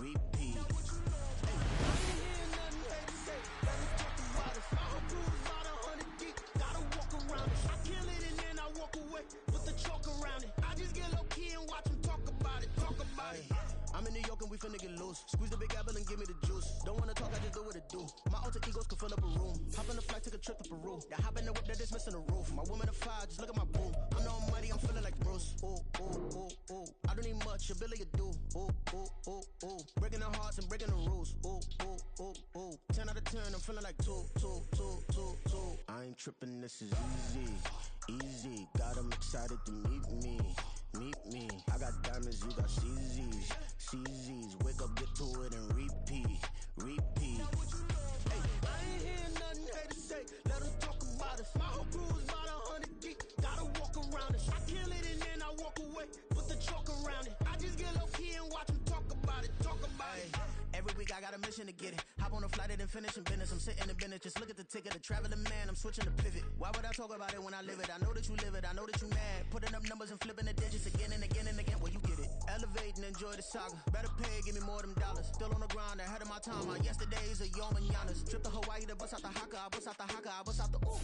repeat. I'm in New York and we finna get loose. Squeeze the big apple and give me the juice. Don't wanna talk, I just do what it do. My alter egos can fill up a room. Hop in the flight, take a trip to Peru. Now hop in the whip that is missing the roof. My woman a fire, just look at my boo. I'm the almighty, I'm feeling like Bruce. Ooh, ooh, ooh, ooh. I don't need much, a billy you do. Ooh, ooh, ooh, ooh. Breaking the hearts and breaking the rules. Ooh, ooh, ooh, ooh. 10 out of 10, I'm feeling like 2, 2, 2, 2, 2. I ain't tripping, this is easy. Easy, got 'em excited to meet me. Meet me, I got diamonds, you got CZs. CZs, wake up, get to it and repeat. Repeat. Hey, I ain't hearing nothing haters say. Let them talk about us. My whole crew is about 100 deep. Gotta walk around it. I kill it and then I walk away. Put the chalk around it. I just get low key and watch them talk about it. Talk about it. Every week I got a mission to get it. Hop on a flight and finish in business. I'm sitting in business. Just look at the ticket. A traveling man. I'm switching to pivot. Why would I talk about it when I live it? I know that you live it. I know that you mad. Putting up numbers and flipping the digits again and again and again. Well, you get it. Elevate and enjoy the saga. Better pay, give me more of them dollars. Still on the grind, ahead of my time. My yesterdays are your mananas. Trip to Hawaii to bust out the haka. I bust out the haka. I bust out the ooh.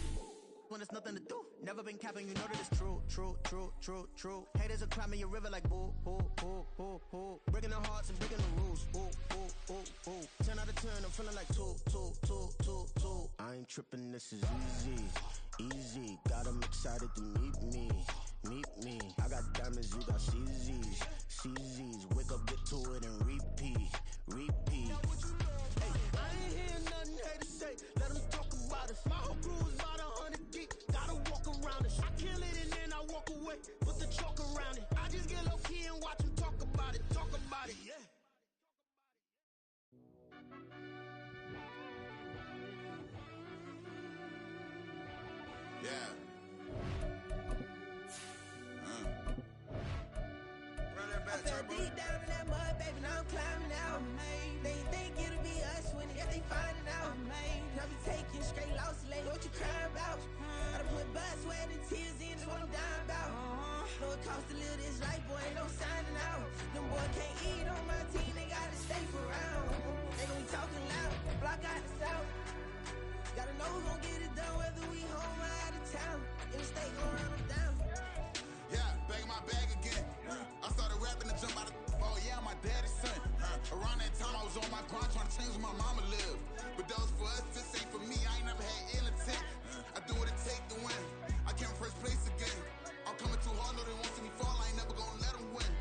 When there's nothing to do. Never been capping, you know that it's true, true, true, true, true. Haters are climbing your river like boo, boo, boo, boo, boo. Breaking their hearts and breaking the rules. Ooh, ooh, ooh, ooh. 10 out of 10, I'm feeling like 2, 2, 2, 2, 2. I ain't tripping, this is easy. Easy, got 'em excited to meet me. Meet me, I got diamonds, you got CZs. CZs, wake up, get to it and repeat. Repeat. Hey, I ain't hearing nothing haters say. Let them talk about us. My whole crew is about 100 deep. Gotta walk around it. I kill it and then I walk away. Put the chalk around it. I just get low key and watch them talk about it. Talk about it, yeah. Yeah. I fell deep down in that mud, baby, now I'm climbing out. They think it'll be us when they finding out. I be taking straight losses, lately, what you crying about? Gotta put blood, sweat, and tears in, that's what I'm dying about. Know it costs to live this life, boy, ain't no signing out. Them boys can't eat on my team, they gotta stay for round. They gon' be talking loud, block out the south. Gotta know who gon' get it done, whether we home or out of town. In the state, gon' run them down. Yeah, back in my bag again. I started rapping to jump out of oh yeah, I'm my daddy's son. Around that time I was on my grind trying to change where my mama lived. But that was for us, this ain't for me. I ain't never had ill intent. I do what it take to win. I came first place again. I'm coming too hard, no they won't see me fall. I ain't never gonna let them win.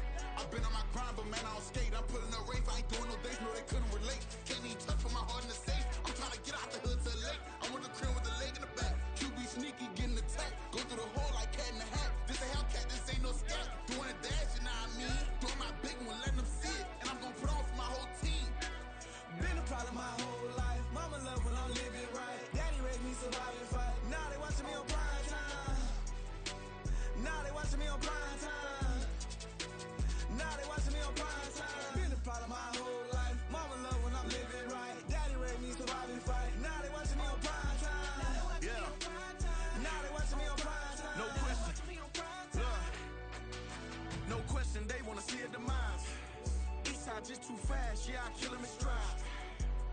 I've been on my grind, but man I don't skate. I'm putting up race, I ain't doing no days, no they couldn't relate. Can't even touch for my heart in the safe. I'm trying to get out the hood to the lake. I'm with the crib with the leg in the back. QB sneaky, getting attacked. Go through the hole like cat in the hat. This a Hellcat, this ain't no scat. Doing a dash, you know what I mean? Doing my big one, letting them see it. And I'm gonna put on for my whole team. Been a problem my whole life. Mama love when I'm living right. Daddy raised me survive and fight. Now they watching me on prime time. Now they watching me on prime time. Now they watching me on prime time. Been a problem my whole life. Mama love when I'm living right. Daddy raised me survive and fight. Now they watching me on prime time. Yeah. Now they watching me on prime time. No question. Look. No question, they wanna see a demise. Eastside just too fast, yeah, I kill him in stride.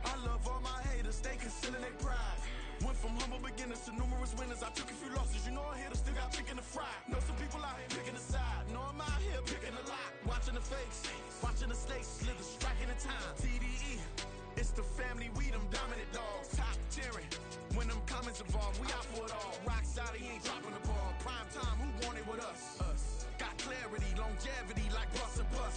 I love all my haters, they concealing their pride. Went from humble beginners to numerous winners. I took a few losses, you know I hit her, still got chicken to fry. Know some people out here picking a side. Know I'm out here picking a lot. Watching the face, watching the snakes slither, striking the time. TDE, it's the family, we them dominant dogs. Top tiering, when them comments involved, we out for it all. Rock solid, he ain't dropping the ball. Prime time, who want it with us? Got clarity, longevity, like bus and bus.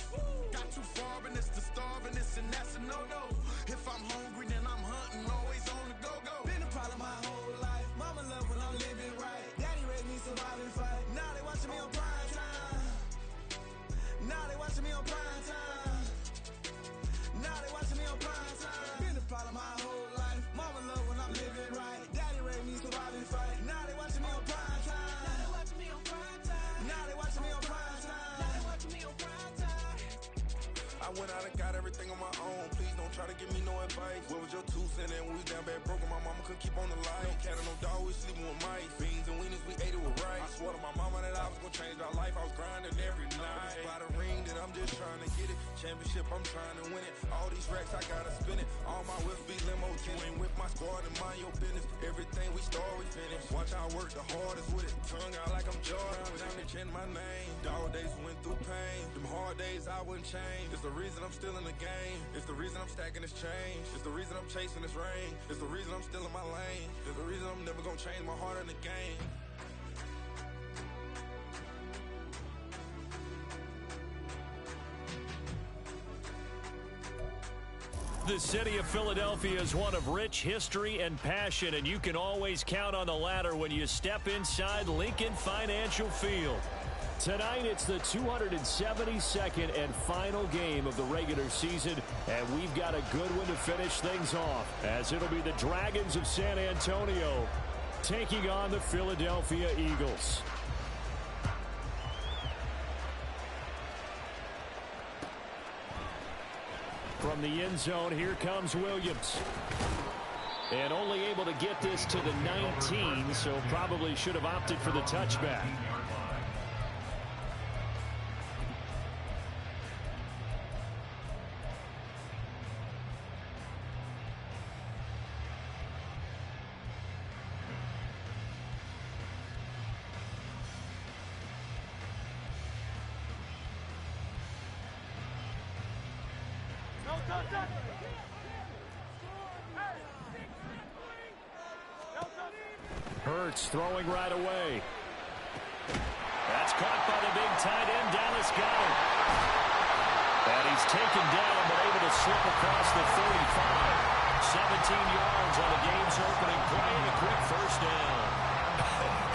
Got too far in this to starve in this, and that's a no-no. If I'm hungry, then I'm hunting, always on the go-go. Been a problem my whole life. Mama love when I'm living right. Daddy raised me survive and fight. Now they watching me on prime time. Now they watching me on prime time. Now they watching me on prime time. Been a problem my whole life. Mama love when I'm living right. Daddy raised me survive and fight. Now they watching me on prime time. Now they watching me on prime time. Now they watching me on prime time. Now they watching me on prime time. I went out and got everything on my own. Please don't try to give me no advice. What was your 2 cents? And when we was down bad broken, my mama couldn't keep on the light. No cat and no dog, we sleeping with mice. Beans and weenies, we ate it with rice. I swore to my mama that I was gonna change our life. I was grinding every night. By the ring that I'm just trying to get it. Championship, I'm trying to win it. All All my whips be limo. You ain't with my squad and mind your business. Everything we start, we finish. Watch I work the hardest with it. Tongue out like I'm Jordan. Time to change my name. Dog days went through pain. Them hard days I wouldn't change. It's the reason I'm still in the game. It's the reason I'm stacking this change. It's the reason I'm chasing this rain. It's the reason I'm still in my lane. It's the reason I'm never gonna change my heart in the game. The city of Philadelphia is one of rich history and passion, and you can always count on the latter when you step inside Lincoln Financial Field. Tonight, it's the 272nd and final game of the regular season, and we've got a good one to finish things off, as it'll be the Dragons of San Antonio taking on the Philadelphia Eagles. From the end zone, here comes Williams. And only able to get this to the 19, so probably should have opted for the touchback. Hurts throwing right away. That's caught by the big tight end, Dallas Goedert. And he's taken down, but able to slip across the 35. 17 yards on the game's opening play and a quick first down.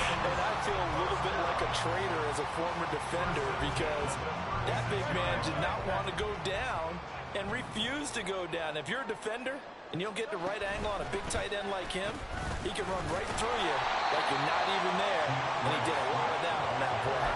And I feel a little bit like a traitor as a former defender, because that big man did not want to go down and refused to go down. If you're a defender and you don't get the right angle on a big tight end like him, he can run right through you like you're not even there. And he did a lot of that on that play.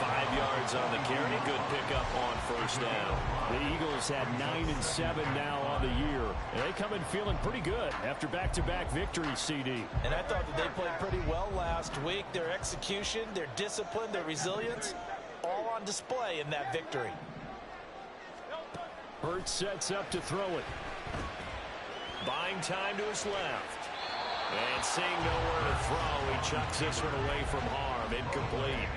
5 yards on the carry. Good pickup on first down. The Eagles had 9-7 now on the year. And they come in feeling pretty good after back-to-back victories, CD. And I thought that they played pretty well last week. Their execution, their discipline, their resilience, all on display in that victory. Hurts sets up to throw it. Buying time to his left. And seeing nowhere to throw, he chucks this one away from harm. Incomplete.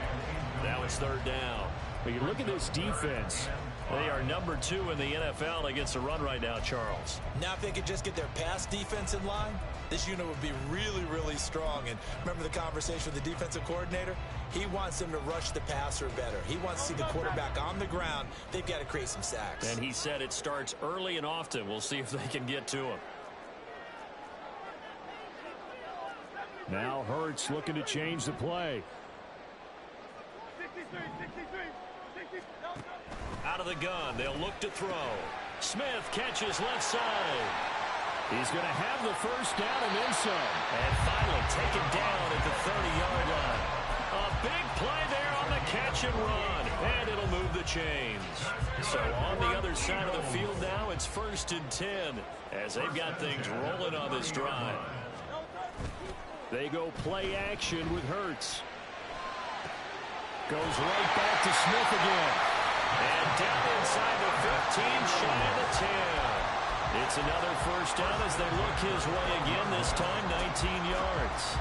Now it's third down. But you look at this defense. They are number 2 in the NFL against the run right now, Charles. Now if they could just get their pass defense in line, this unit would be really, really strong. And remember the conversation with the defensive coordinator? He wants them to rush the passer better. He wants to see the quarterback on the ground. They've got to create some sacks. And he said it starts early and often. We'll see if they can get to him. Now Hurts looking to change the play. Out of the gun, they'll look to throw. Smith catches left side. He's going to have the first down and then some. And finally taken down at the 30-yard line. A big play there on the catch and run. And it'll move the chains. So on the other side of the field now, it's 1st and 10 as they've got things rolling on this drive. They go play action with Hurts. Goes right back to Smith again. And down inside the 15, shy of the 10. It's another first down as they look his way again, this time 19 yards.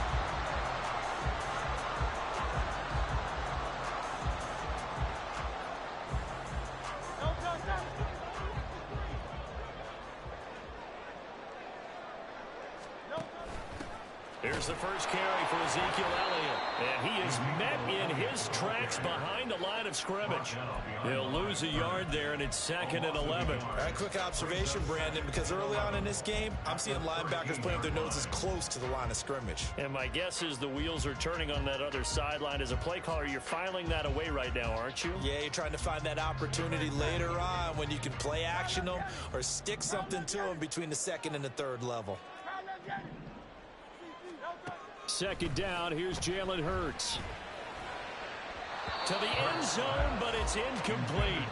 Here's the first carry for Ezekiel Elliott. And he is met in his tracks behind the line of scrimmage. He'll lose a yard there, and it's 2nd and 11. All right, quick observation, Brandon, because early on in this game, I'm seeing linebackers playing with their noses close to the line of scrimmage. And my guess is the wheels are turning on that other sideline. As a play caller, you're filing that away right now, aren't you? Yeah, you're trying to find that opportunity later on when you can play action them or stick something to them between the 2nd and the 3rd level. 2nd down, here's Jalen Hurts. To the end zone, but it's incomplete.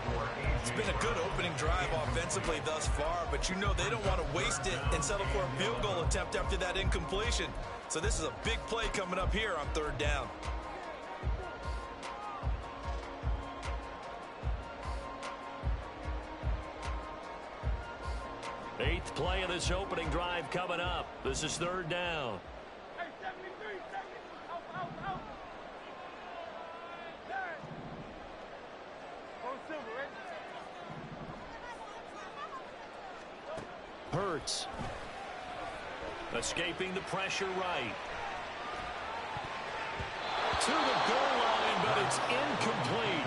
It's been a good opening drive offensively thus far, but you know they don't want to waste it and settle for a field goal attempt after that incompletion. So this is a big play coming up here on 3rd down. Eighth play of this opening drive coming up. This is third down. Hurts. Escaping the pressure right. To the goal line, but it's incomplete.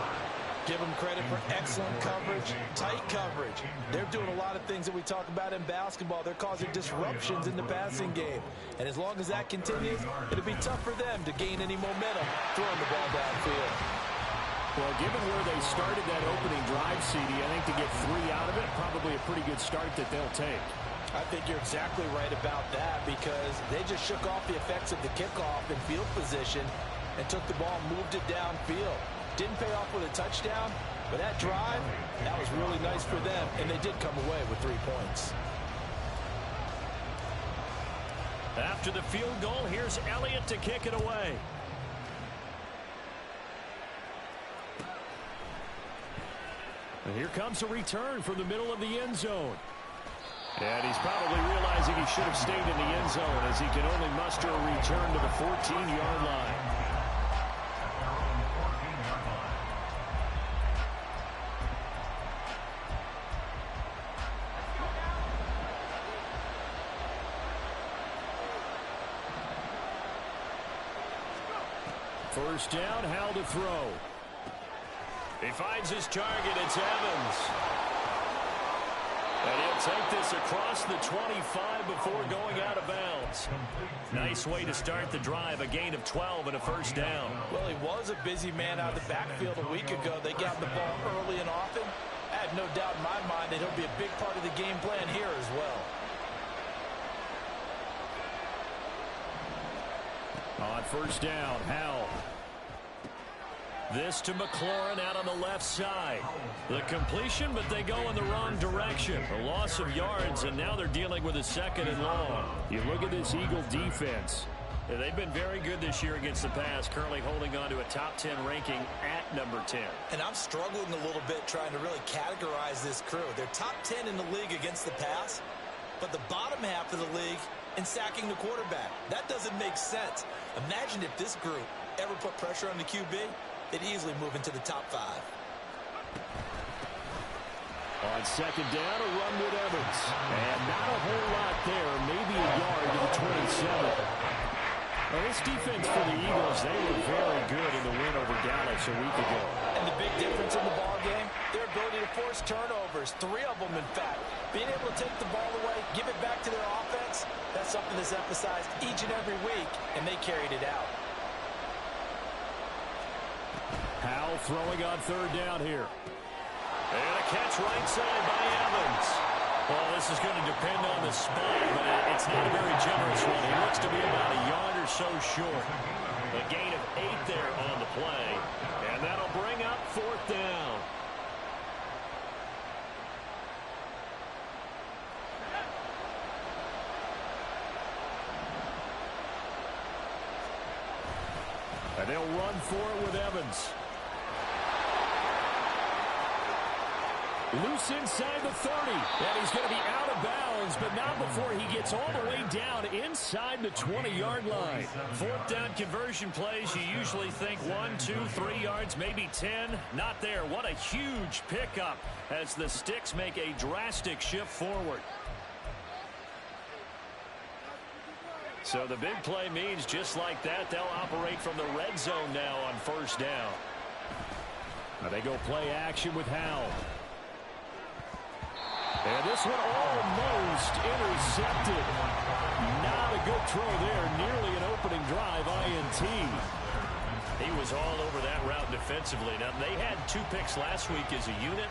Give them credit for excellent coverage, tight coverage. They're doing a lot of things that we talk about in basketball. They're causing disruptions in the passing game. And as long as that continues, it'll be tough for them to gain any momentum throwing the ball downfield. Well, given where they started that opening drive, CD, I think to get 3 out of it, probably a pretty good start that they'll take. I think you're exactly right about that because they just shook off the effects of the kickoff and field position and took the ball and moved it downfield. Didn't pay off with a touchdown, but that drive, that was really nice for them, and they did come away with 3 points. After the field goal, here's Elliott to kick it away. And here comes a return from the middle of the end zone. And he's probably realizing he should have stayed in the end zone as he can only muster a return to the 14-yard line. First down, Howell to throw. He finds his target. It's Evans. And he'll take this across the 25 before going out of bounds. Nice way to start the drive. A gain of 12 and a first down. Well, he was a busy man out of the backfield a week ago. They got the ball early and often. I have no doubt in my mind that he'll be a big part of the game plan here as well. On first down, Howell. This to McLaurin out on the left side. The completion, but they go in the wrong direction. A loss of yards, and now they're dealing with a second and long. You look at this Eagle defense. They've been very good this year against the pass, currently holding on to a top 10 ranking at number 10. And I'm struggling a little bit trying to really categorize this crew. They're top 10 in the league against the pass, but the bottom half of the league in sacking the quarterback. That doesn't make sense. Imagine if this group ever put pressure on the QB, they'd easily move into the top 5. On second down, a run with Evans. And not a whole lot there, maybe a yard to the 27. Well, this defense for the Eagles, they were very good in the win over Dallas a week ago. And the big difference in the ball game, their ability to force turnovers, 3 of them in fact. Being able to take the ball away, give it back to their offense, that's something that's emphasized each and every week, and they carried it out. Howell throwing on third down here. And a catch right side by Evans. Well, this is going to depend on the spot, but it's not a very generous one. He looks to be about a yard or so short. A gain of 8 there on the play, and that'll bring up fourth down. And they'll run for it with Evans. Loose inside the 30. And he's going to be out of bounds, but not before he gets all the way down inside the 20-yard line. Fourth down conversion plays, you usually think 1, 2, 3 yards, maybe 10. Not there. What a huge pickup as the Sticks make a drastic shift forward. So the big play means just like that, they'll operate from the red zone now on first down. Now they go play action with Howell. And this one almost intercepted. Not a good throw there. Nearly an opening drive INT. He was all over that route defensively. Now, they had 2 picks last week as a unit.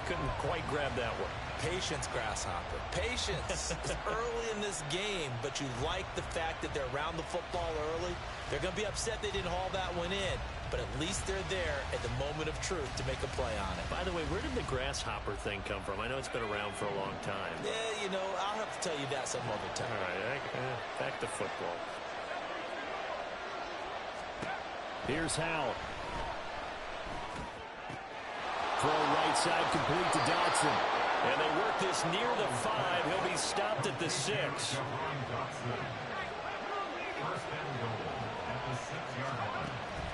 Couldn't quite grab that one. Patience, Grasshopper. Patience. It's early in this game, but you like the fact that they're around the football early. They're going to be upset they didn't haul that one in, but at least they're there at the moment of truth to make a play on it. By the way, where did the Grasshopper thing come from? I know it's been around for a long time. Yeah, you know, I'll have to tell you that some other time. All right, back to football. Here's Howell. Throw right side complete to Dodson. And they work this near the 5. He'll be stopped at the 6.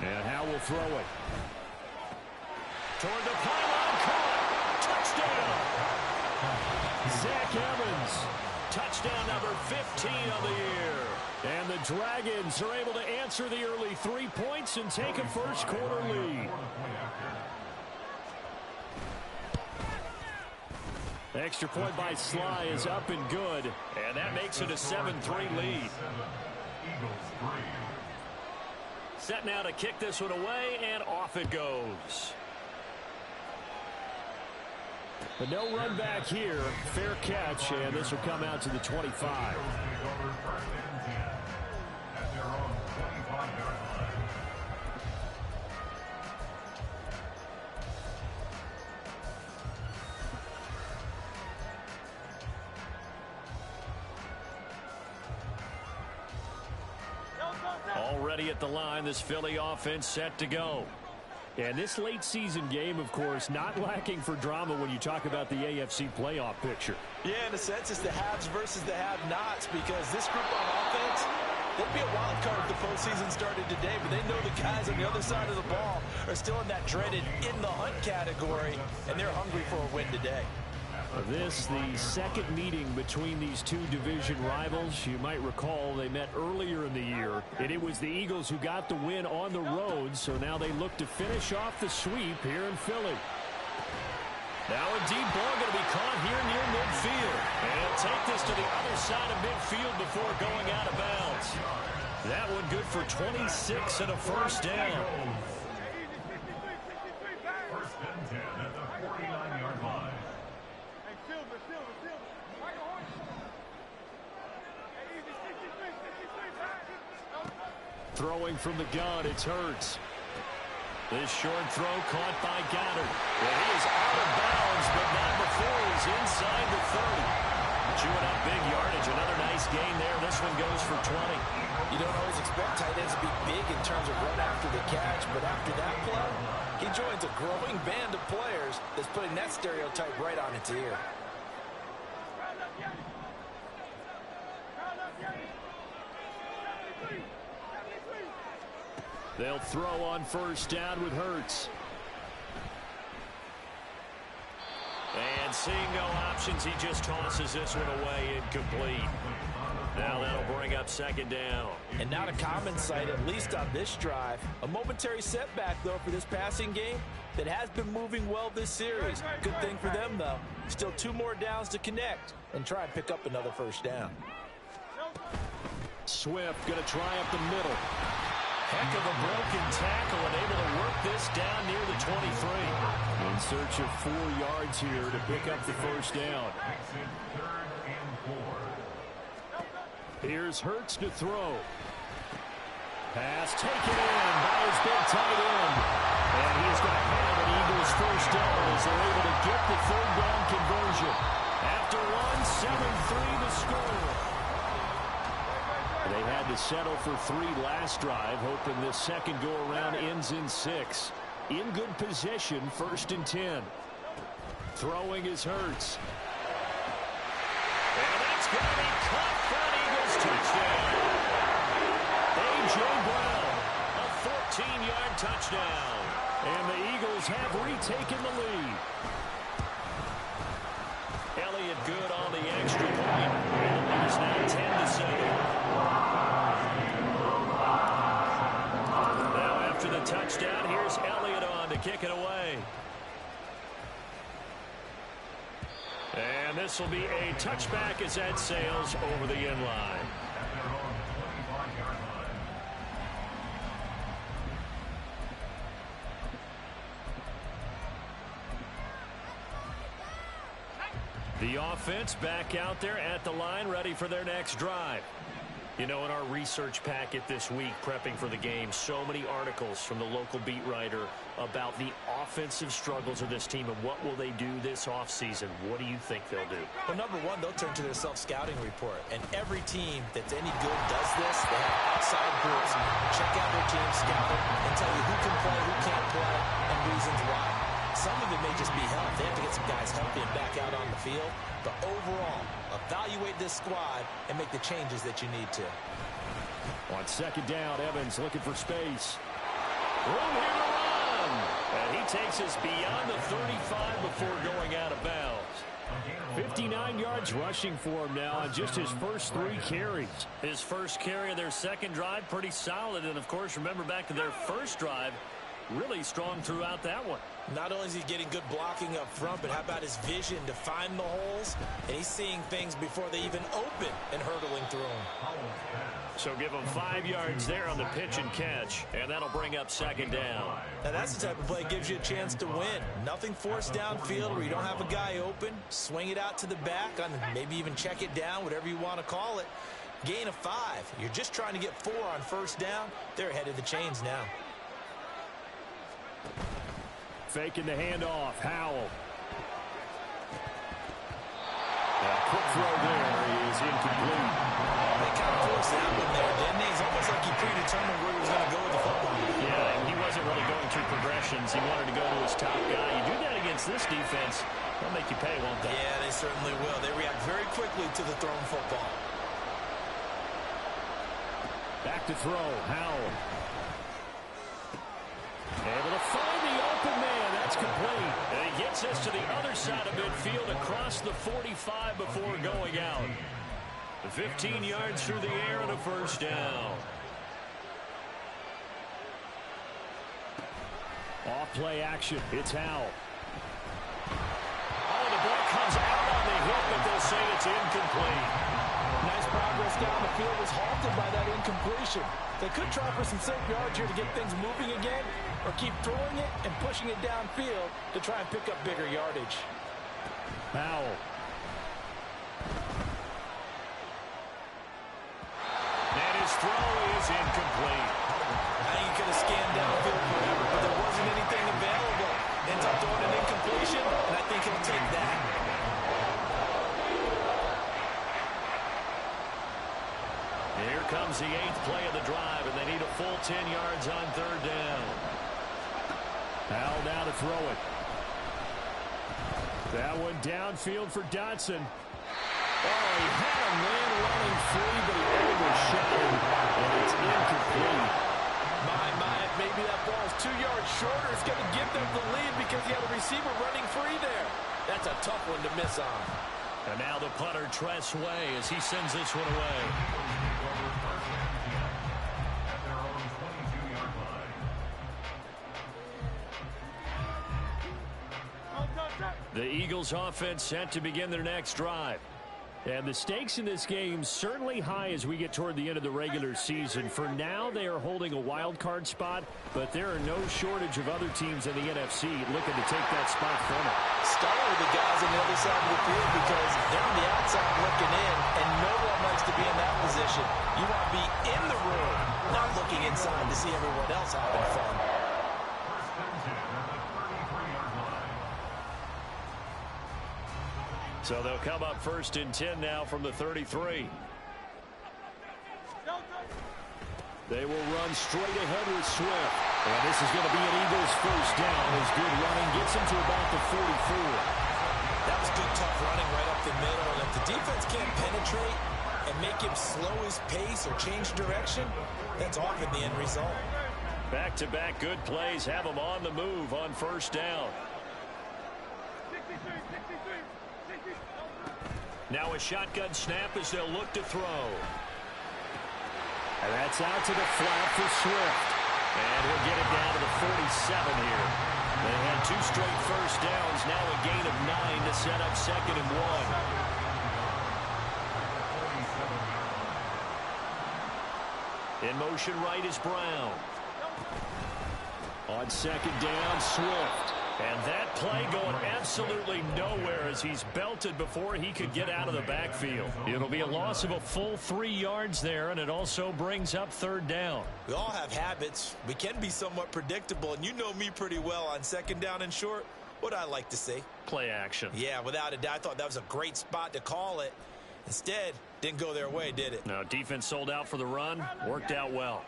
And Howe will throw it. Toward the pylon, caught. Touchdown. Zach Evans. Touchdown number 15 of the year. And the Dragons are able to answer the early 3 points and take a first quarter lead. The extra point by Sly is up and good. And that makes it a 7-3 lead. Set now to kick this one away, and off it goes. But no run back here. Fair catch, and this will come out to the 25. Already at the line, this Philly offense set to go. And this late season game, of course, not lacking for drama when you talk about the AFC playoff picture. Yeah, in a sense, it's the haves versus the have-nots, because this group on offense, they'd be a wild card if the postseason started today, but they know the guys on the other side of the ball are still in that dreaded in-the-hunt category, and they're hungry for a win today. This, the second meeting between these two division rivals. You might recall they met earlier in the year, and it was the Eagles who got the win on the road, so now they look to finish off the sweep here in Philly. Now a deep ball going to be caught here near midfield. And he'll take this to the other side of midfield before going out of bounds. That one good for 26 and a first down. First and 10 at the 49-yard line. Throwing from the gun, it's Hurts. This short throw caught by Goddard. Well, he is out of bounds, but not before he's inside the 30. Chewing up big yardage. Another nice gain there. This one goes for 20. You don't always expect tight ends to be big in terms of run after the catch, but after that play, he joins a growing band of players that's putting that stereotype right on its ear. They'll throw on first down with Hurts. And seeing no options, he just tosses this one away incomplete. Now that'll bring up second down. And not a common sight, at least on this drive. A momentary setback, though, for this passing game that has been moving well this series. Good thing for them, though. Still 2 more downs to connect and try and pick up another first down. Swift going to try up the middle. Heck of a broken tackle and able to work this down near the 23. In search of 4 yards here to pick up the first down. Here's Hurts to throw. Pass taken in by his big tight end. And he's going to have an Eagles first down as they're able to get the third down conversion. After one, 7-3 the score. They had to settle for 3 last drive, hoping this second go-around ends in 6. In good position, first and 10. Throwing is Hurts. And that's going to be caught for an Eagles touchdown. A.J. Brown, a 14-yard touchdown. And the Eagles have retaken the lead. Elliott good on the extra point. And it's now 10-7. After the touchdown, here's Elliott on to kick it away. And this will be a touchback as that sails over the end line. The offense back out there at the line, ready for their next drive. You know, in our research packet this week, prepping for the game, so many articles from the local beat writer about the offensive struggles of this team and what will they do this offseason. What do you think they'll do? Well, number one, they'll turn to their self-scouting report. And every team that's any good does this. They have outside groups. Check out their team, scout it, and tell you who can play, who can't play, and reasons why. Some of it may just be health. They have to get some guys healthy and back out on the field. But overall, evaluate this squad and make the changes that you need to. On second down, Evans looking for space. Room here to run. And he takes us beyond the 35 before going out of bounds. 59 yards rushing for him now on just his first 3 carries. His first carry of their second drive, pretty solid. And, of course, remember back to their first drive, really strong throughout that one. Not only is he getting good blocking up front, but how about his vision to find the holes? And he's seeing things before they even open and hurdling through them. So give him 5 yards there on the pitch and catch, and that'll bring up second down. Now that's the type of play that gives you a chance to win. Nothing forced downfield where you don't have a guy open. Swing it out to the back, on maybe even check it down, whatever you want to call it. Gain of 5. You're just trying to get 4 on first down. They're ahead of the chains now. Faking the handoff. Howell. A quick throw there is incomplete. They kind of forced that one there, didn't they? It's almost like he predetermined where he was going to go with the football. Yeah, and he wasn't really going through progressions. He wanted to go to his top guy. You do that against this defense, they'll make you pay, won't they? Yeah, they certainly will. They react very quickly to the thrown football. Back to throw. Howell. Able to find the open man. That's complete. And he gets us to the other side of midfield across the 45 before going out. 15 yards through the air and a first down. Off play action. It's Howell. Oh, the ball comes out on the hit, but they'll say it's incomplete. Nice progress down the field was halted by that incompletion. They could try for some safe yards here to get things moving again, or keep throwing it and pushing it downfield to try and pick up bigger yardage. Howell. And his throw is incomplete. I think he could have scanned downfield forever, but there wasn't anything available. Ends up throwing an incompletion, and I think he'll take that. Here comes the 8th play of the drive, and they need a full 10 yards on third down. Howell now to throw it. That one downfield for Dotson. Oh, he had a man running free, but he overshot him, and it's incomplete. My, maybe that ball is 2 yards shorter. It's going to give them the lead because he had a receiver running free there. That's a tough one to miss on. And now the punter, Tress Way, as he sends this one away. The Eagles offense set to begin their next drive. And the stakes in this game certainly high as we get toward the end of the regular season. For now, they are holding a wild card spot, but there are no shortage of other teams in the NFC looking to take that spot from them. Start with the guys on the other side of the field because they're on the outside looking in, and no one likes to be in that position. You want to be in the room, not looking inside to see everyone else having fun. So they'll come up first and 10 now from the 33. They will run straight ahead with Swift. And this is going to be an Eagles first down as good running gets him to about the 44. That was good, tough running right up the middle. And if the defense can't penetrate and make him slow his pace or change direction, that's often the end result. Back-to-back good plays have them on the move on first down. Now a shotgun snap as they'll look to throw. And that's out to the flat for Swift. And he'll get it down to the 47 here. They had 2 straight first downs, now a gain of 9 to set up 2nd and 1. In motion right is Brown. On 2nd down, Swift. And that play going absolutely nowhere as he's belted before he could get out of the backfield. It'll be a loss of a full 3 yards there, and it also brings up 3rd down. We all have habits. We can be somewhat predictable, and you know me pretty well on 2nd down and short. What I like to see? Play action. Yeah, without a doubt. I thought that was a great spot to call it. Instead, didn't go their way, did it? No, defense sold out for the run. Worked out well.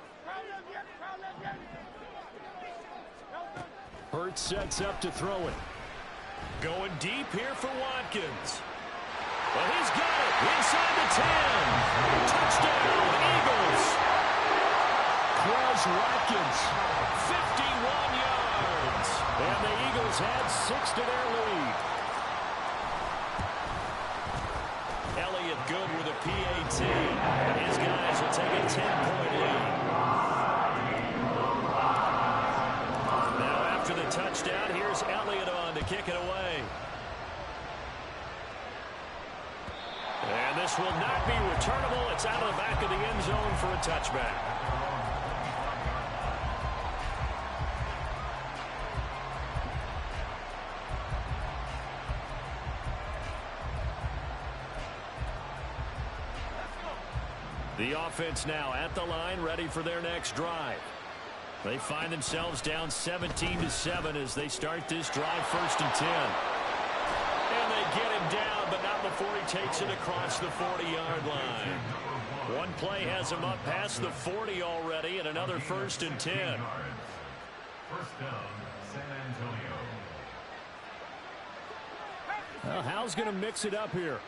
Hurts sets up to throw it. Going deep here for Watkins. Well, he's got it inside the 10. Touchdown, Eagles. Quez Watkins, 51 yards. And the Eagles add 6 to their lead. Elliott good with a PAT. His guys will take a 10-point lead. Now after the touchdown, here's Elliott on to kick it away. And this will not be returnable. It's out of the back of the end zone for a touchback. The offense now at the line, ready for their next drive. They find themselves down 17-7 as they start this drive, 1st and 10. And they get him down, but not before he takes it across the 40-yard line. One play has him up past the 40 already, and another 1st and 10. First down, San Antonio. Well, Hal's going to mix it up here.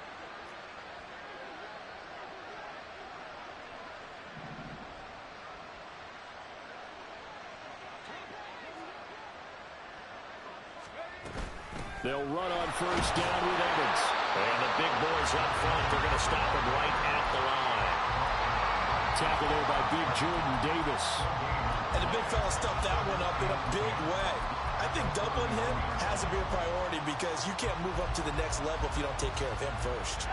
They'll run on 1st down with Evans. And the big boys up front, they're going to stop him right at the line. Tackle there by big Jordan Davis. And the big fella stuffed that one up in a big way. I think doubling him has to be a priority because you can't move up to the next level if you don't take care of him first.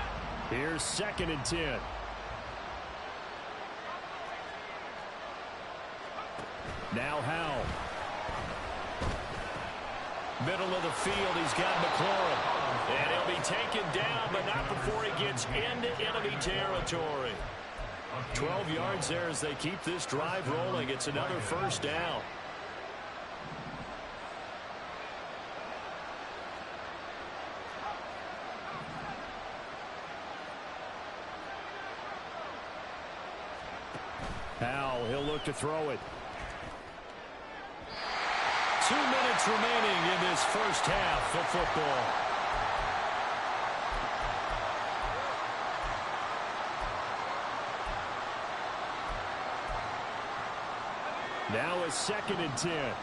Here's 2nd and 10. Now Hal. Middle of the field, he's got McLaurin. And he'll be taken down, but not before he gets into enemy territory. 12 yards there as they keep this drive rolling. It's another 1st down. Hal, he'll look to throw it. 2 minutes remaining in this first half of football. Now a 2nd and 10.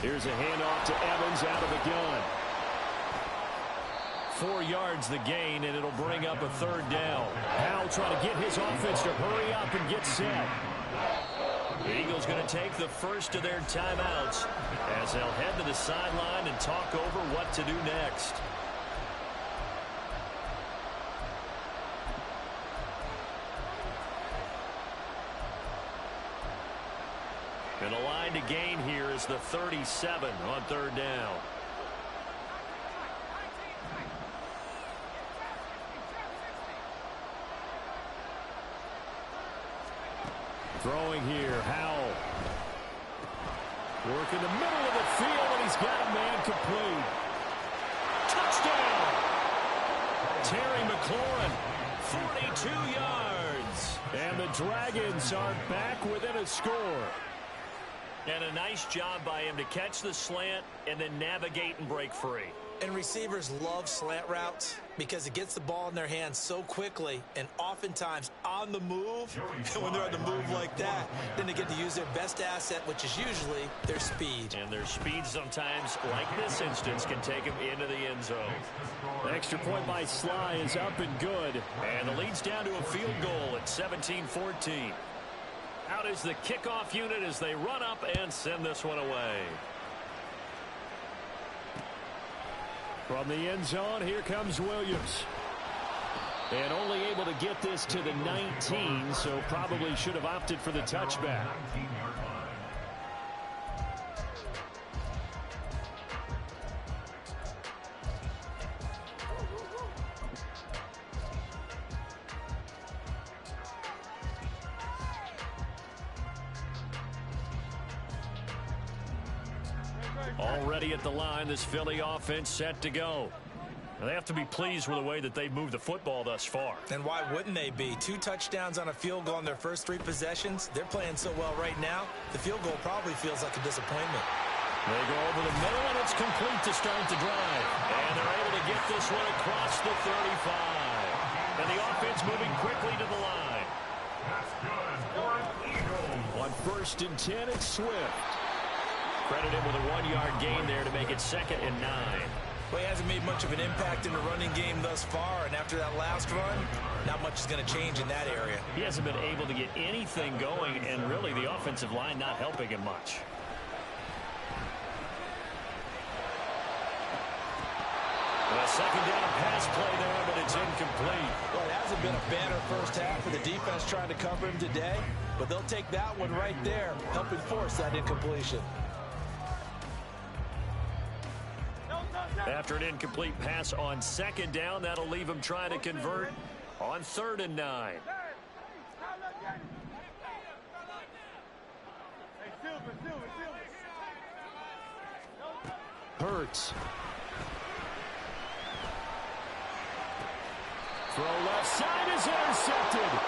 Here's a handoff to Evans out of the gun. 4 yards the gain, and it'll bring up a 3rd down. Hal trying to get his offense to hurry up and get set. The Eagles going to take the first of their timeouts as they'll head to the sideline and talk over what to do next. And the line to gain here is the 37 on 3rd down. Throwing here, Howell. Work in the middle of the field, and he's got a man complete. Touchdown! Terry McLaurin, 42 yards. And the Dragons are back within a score. And a nice job by him to catch the slant and then navigate and break free. And receivers love slant routes because it gets the ball in their hands so quickly and oftentimes on the move. And when they're on the move like that, then they get to use their best asset, which is usually their speed. And their speed sometimes, like this instance, can take them into the end zone. The extra point by Sly is up and good. And the lead's down to a field goal at 17-14. Out is the kickoff unit as they run up and send this one away. From the end zone, here comes Williams. And only able to get this to the 19, so probably should have opted for the touchback. Already at the line, this Philly offense set to go. They have to be pleased with the way that they've moved the football thus far. And why wouldn't they be? 2 touchdowns on a field goal in their first 3 possessions. They're playing so well right now, the field goal probably feels like a disappointment. They go over the middle, and it's complete to start the drive. And they're able to get this one across the 35. And the offense moving quickly to the line. That's good for Eagles. On 1st and 10, it's Swift. Credited with a 1-yard gain there to make it 2nd and 9. Well, he hasn't made much of an impact in the running game thus far, and after that last run, not much is going to change in that area. He hasn't been able to get anything going, and really the offensive line not helping him much. A 2nd down pass play there, but it's incomplete. Well, it hasn't been a banner first half for the defense trying to cover him today, but they'll take that one right there, helping force that incompletion. After an incomplete pass on 2nd down, that'll leave him trying to convert on 3rd and 9. Hurts. Throw left side is intercepted.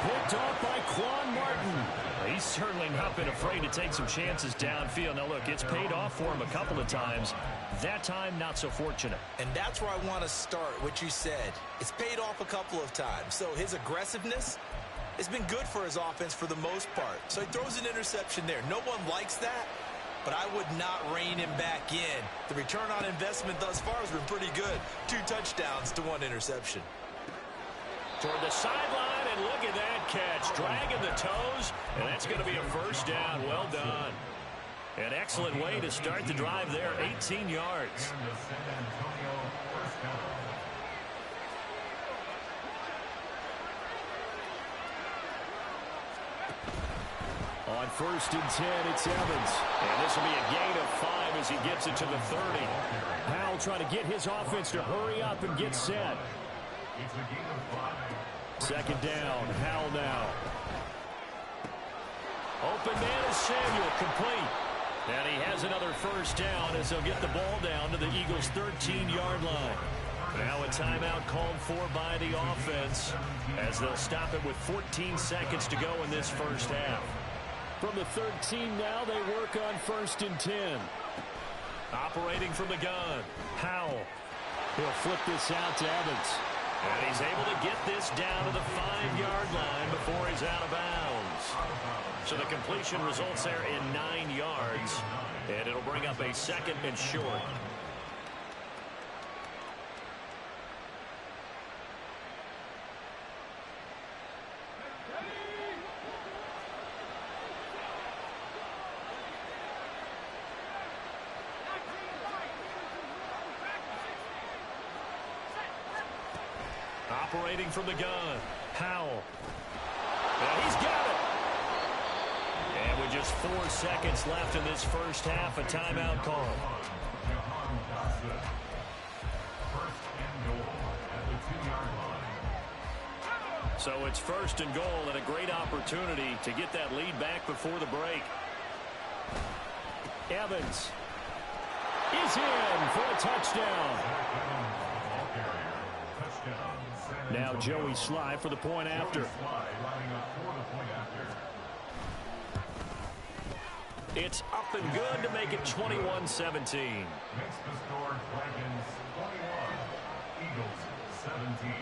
Picked off by Quan Martin. He's certainly not been afraid to take some chances downfield. Now, look, it's paid off for him a couple of times. That time, not so fortunate. And that's where I want to start, what you said. It's paid off a couple of times. So his aggressiveness has been good for his offense for the most part. So he throws an interception there. No one likes that, but I would not rein him back in. The return on investment thus far has been pretty good. 2 touchdowns to 1 interception. Toward the sideline, and look at that catch. Dragging the toes, and that's going to be a 1st down. Well done. An excellent way to start the drive there, 18 yards. And the San Antonio 1st down. On 1st and 10, it's Evans. And this will be a gain of 5 as he gets it to the 30. Howell trying to get his offense to hurry up and get set. It's a gain of 5. 2nd down, Howell now. Open man is Samuel, complete. And he has another 1st down as he'll get the ball down to the Eagles' 13-yard line. Now a timeout called for by the offense as they'll stop it with 14 seconds to go in this first half. From the 13 now, they work on 1st and 10. Operating from the gun, Howell. He'll flip this out to Evans. And he's able to get this down to the 5-yard line before he's out of bounds. So the completion results there in 9 yards. And it'll bring up a 2nd and short. Operating from the gun, Howell. And he's got it. And with just 4 seconds left in this first half, a timeout call. So it's 1st and goal and a great opportunity to get that lead back before the break. Evans is in for a touchdown. Now Joey Sly for the point after. It's up and good to make it 21-17. Makes the score Dragons 21, Eagles 17.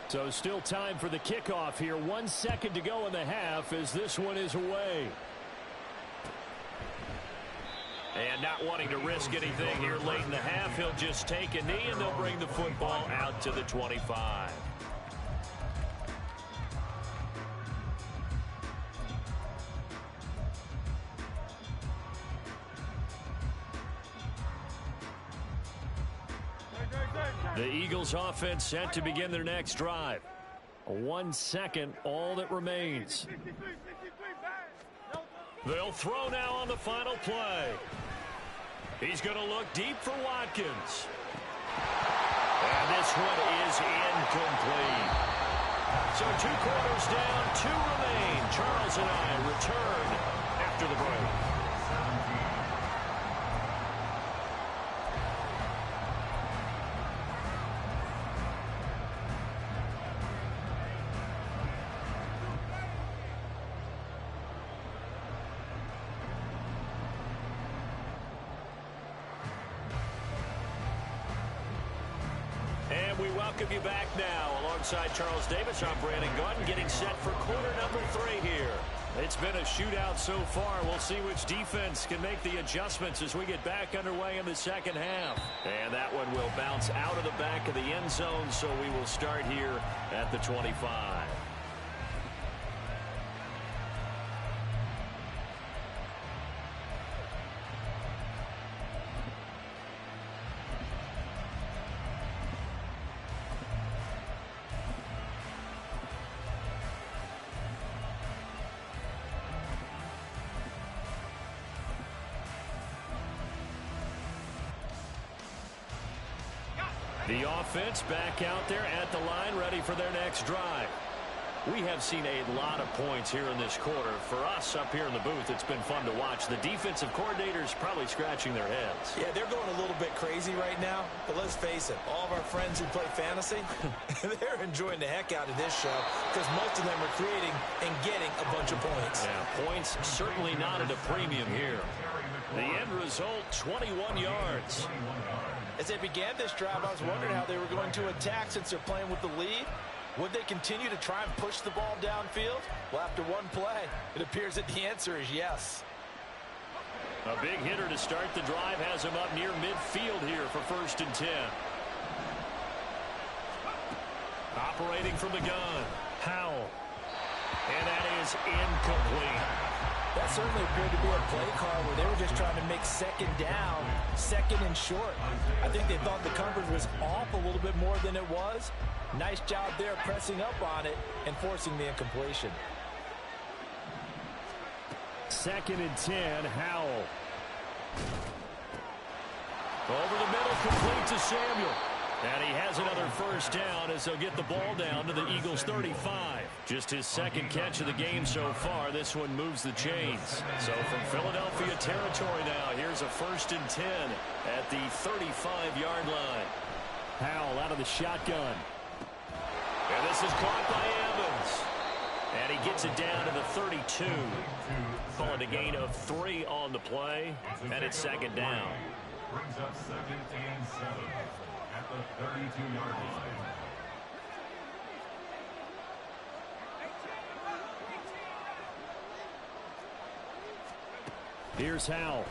So still time for the kickoff here. 1 second to go in the half as this one is away. And not wanting to risk anything here late in the half, he'll just take a knee and they'll bring the football out to the 25. The Eagles offense set to begin their next drive. 1 second, all that remains. They'll throw now on the final play. He's going to look deep for Watkins. And this one is incomplete. So 2 quarters down, 2 remain. Charles and I return after the break. We welcome you back now. Alongside Charles Davis, I'm Brandon Gaudin, getting set for quarter number 3 here. It's been a shootout so far. We'll see which defense can make the adjustments as we get back underway in the second half. And that one will bounce out of the back of the end zone, so we will start here at the 25. The offense back out there at the line, ready for their next drive. We have seen a lot of points here in this quarter. For us up here in the booth, it's been fun to watch. The defensive coordinators probably scratching their heads. Yeah, they're going a little bit crazy right now. But let's face it, all of our friends who play fantasy, they're enjoying the heck out of this show because most of them are creating and getting a bunch of points. Yeah, points certainly not at a premium here. The end result, 21 yards. As they began this drive, I was wondering how they were going to attack since they're playing with the lead. Would they continue to try and push the ball downfield? Well, after one play, it appears that the answer is yes. A big hitter to start the drive has him up near midfield here for 1st and 10. Operating from the gun, Howell. And that is incomplete. That certainly appeared to be a play call where they were just trying to make second down, second and short. I think they thought the coverage was off a little bit more than it was. Nice job there pressing up on it and forcing the incompletion. 2nd and 10, Howell. Over the middle, complete to Samuel. And he has another 1st down as they'll get the ball down to the Eagles' 35. Just his 2nd catch of the game so far. This one moves the chains. So from Philadelphia territory now, here's a 1st and 10 at the 35-yard line. Howell out of the shotgun. And this is caught by Evans. And he gets it down to the 32. Calling a gain of 3 on the play. And it's 2nd down. Brings up 2nd and 7 at the 32-yard line. Here's Howell.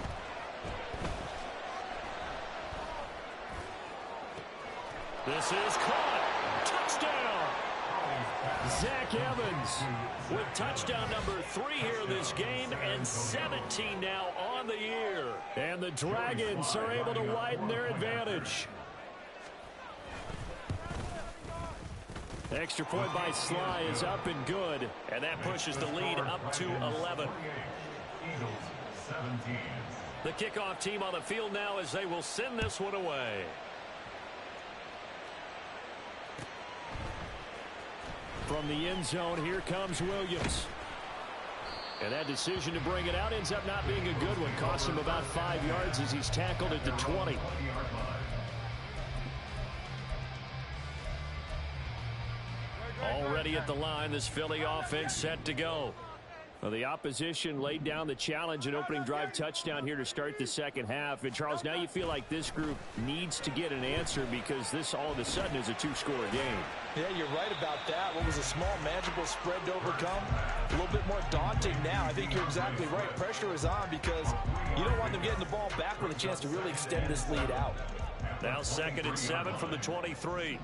This is caught. Touchdown. Zach Evans with touchdown number 3 here in this game and 17 now on the year. And the Dragons are able to widen their advantage. Extra point by Sly is up and good. And that pushes the lead up to 11. Eagles 17. The kickoff team on the field now as they will send this one away. From the end zone, here comes Williams. And that decision to bring it out ends up not being a good one. Costs him about 5 yards as he's tackled at the 20. Already at the line, this Philly offense set to go. Well, the opposition laid down the challenge and opening drive touchdown here to start the second half. And, Charles, now you feel like this group needs to get an answer because this all of a sudden is a 2-score game. Yeah, you're right about that. What was a small, manageable spread to overcome, a little bit more daunting now. I think you're exactly right. Pressure is on because you don't want them getting the ball back with a chance to really extend this lead out. Now 2nd and 7 from the 23.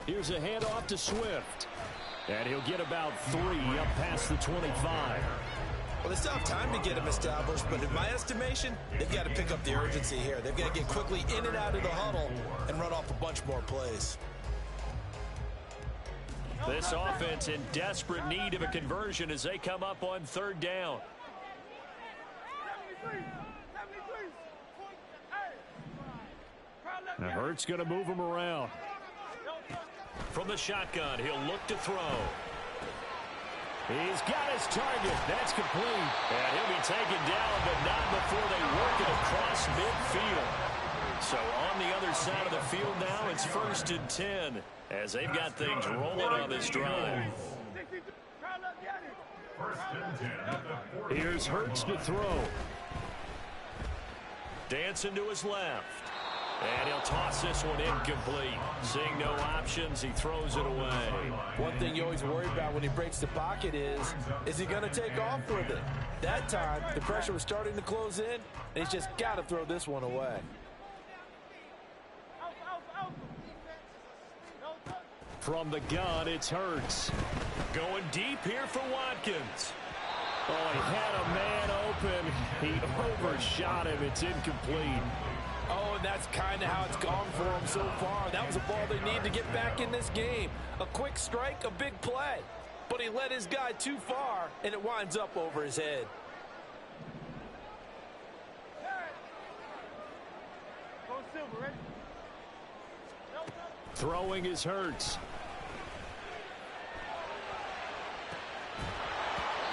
Here's a handoff to Swift. And he'll get about 3 up past the 25. Well, they still have time to get him established, but in my estimation, they've got to pick up the urgency here. They've got to get quickly in and out of the huddle and run off a bunch more plays. This offense in desperate need of a conversion as they come up on 3rd down. Now Hurts going to move him around. From the shotgun, he'll look to throw. He's got his target. That's complete. And he'll be taken down, but not before they work it across midfield. So on the other side of the field now, it's 1st and 10 as they've got things rolling on this drive. Here's Hurts to throw. Dancing to his left. And he'll toss this one incomplete. Seeing no options, he throws it away. One thing you always worry about when he breaks the pocket is he going to take off with it? That time, the pressure was starting to close in, and he's just got to throw this one away. From the gun, it's Hurts. Going deep here for Watkins. Oh, he had a man open. He overshot him. It's incomplete. Oh, and that's kind of how it's gone for him so far. That was a ball they need to get back in this game. A quick strike, a big play. But he led his guy too far, and it winds up over his head. Throwing is Hurts.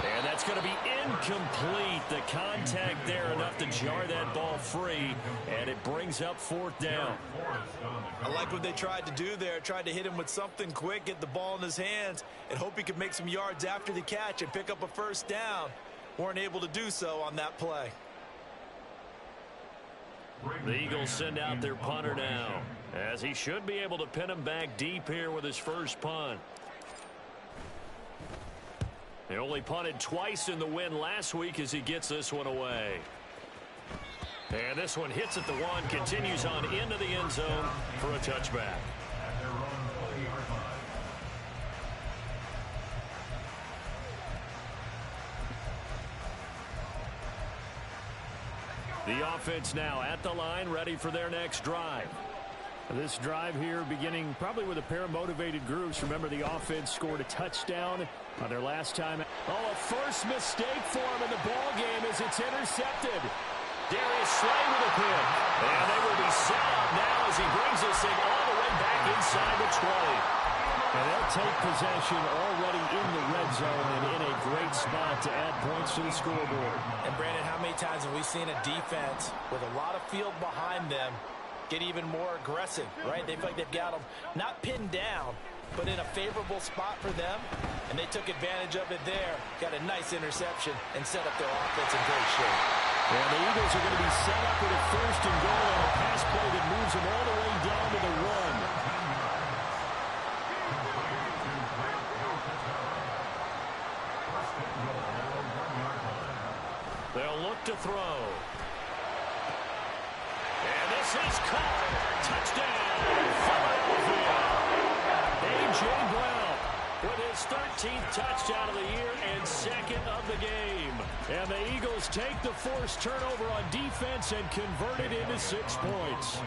And that's going to be incomplete. The contact there enough to jar that ball free, and it brings up fourth down. I like what they tried to do there. Tried to hit him with something quick, get the ball in his hands, and hope he could make some yards after the catch and pick up a first down. Weren't able to do so on that play. The Eagles send out their punter now, as he should be able to pin him back deep here with his first punt. They only punted twice in the win last week as he gets this one away. And this one hits at the one, continues on into the end zone for a touchback. The offense now at the line, ready for their next drive. This drive here beginning probably with a pair of motivated groups. Remember, the offense scored a touchdown on their last time. Oh, a first mistake for him in the ball game as it's intercepted. Darius Slay with a pick. And they will be set up now as he brings this thing all the way back inside the 20. And they'll take possession already in the red zone and in a great spot to add points to the scoreboard. And, Brandon, how many times have we seen a defense with a lot of field behind them get even more aggressive, right? They feel like they've got them not pinned down, but in a favorable spot for them, and they took advantage of it there, got a nice interception, and set up their offense in great shape. And the Eagles are going to be set up with a first and goal on a pass play that moves them all the way down to the 1. They'll look to throw. And this is caught. Touchdown, Philadelphia. A.J. Brown with his 13th touchdown of the year and second of the game. And the Eagles take the forced turnover on defense and convert it into 6 points.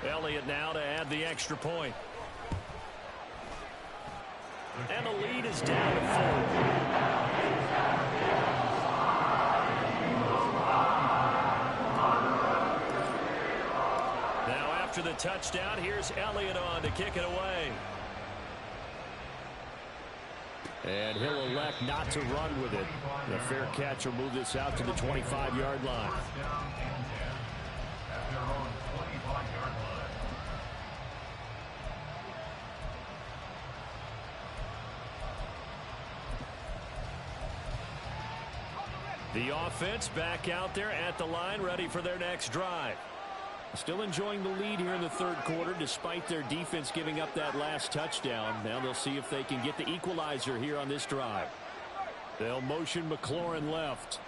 Elliott now to add the extra point. And the lead is down to 4. After the touchdown, here's Elliott on to kick it away. And he'll elect not to run with it. The fair catch will move this out to the 25-yard line. The offense back out there at the line, ready for their next drive. Still enjoying the lead here in the third quarter despite their defense giving up that last touchdown. Now they'll see if they can get the equalizer here on this drive. They'll motion McLaurin left.